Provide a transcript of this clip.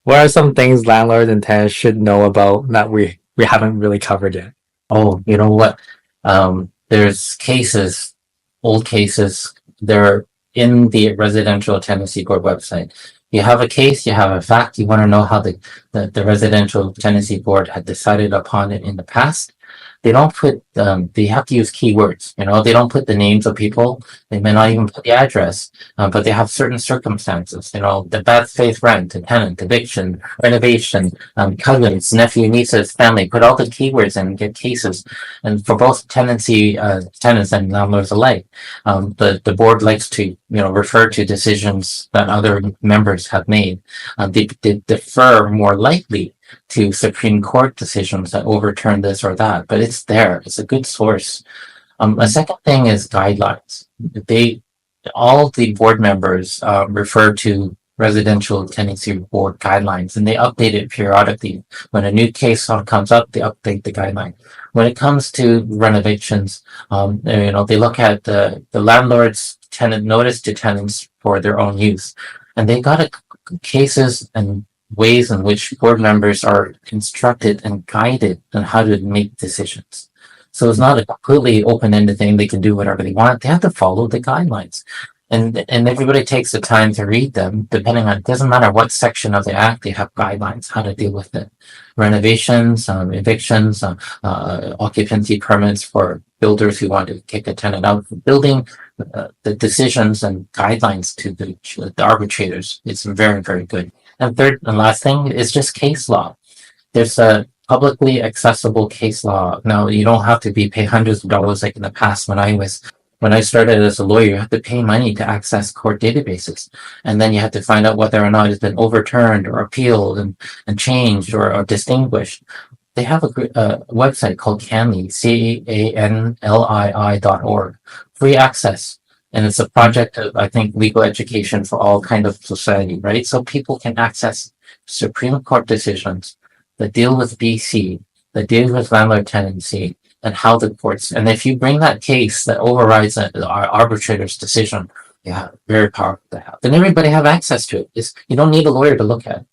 What are some things landlords and tenants should know about that we haven't really covered yet? Oh, you know what? There's cases, old cases. They're in the Residential Tenancy Board website. You have a case, you have a fact, you want to know how the Residential Tenancy Board had decided upon it in the past. They don't put, they have to use keywords, they don't put the names of people. They may not even put the address, but they have certain circumstances, the bad faith rent, the tenant, eviction, renovation, cousins, nephew, nieces, family, put all the keywords in and get cases. And for both tenants and landlords alike, the board likes to, refer to decisions that other members have made. They defer more likely to Supreme Court decisions that overturn this or that, but it's there. It's a good source. A second thing is guidelines. All the board members refer to Residential Tenancy Board guidelines, and they update it periodically. When a new case comes up, they update the guideline. When it comes to renovations, they look at the landlord's tenant notice to tenants for their own use, and they got cases and ways in which board members are instructed and guided on how to make decisions. So it's not a completely open-ended thing. They can do whatever they want. They have to follow the guidelines. And everybody takes the time to read them, depending on, it doesn't matter what section of the act, they have guidelines how to deal with it. Renovations, evictions, occupancy permits for builders who want to kick a tenant out of the building, the decisions and guidelines to the arbitrators. It's very, very good. And third and last thing is just case law. There's a publicly accessible case law. Now, you don't have to pay hundreds of dollars like in the past when I started as a lawyer. You have to pay money to access court databases. And then you have to find out whether or not it's been overturned or appealed and changed or distinguished. They have a website called CANLI, CANLII.org, free access. And it's a project of, I think, legal education for all kind of society, right? So people can access Supreme Court decisions that deal with BC, that deal with landlord tenancy, and how the courts. And if you bring that case that overrides our arbitrator's decision, yeah, very powerful to have. Then everybody have access to it. You don't need a lawyer to look at it.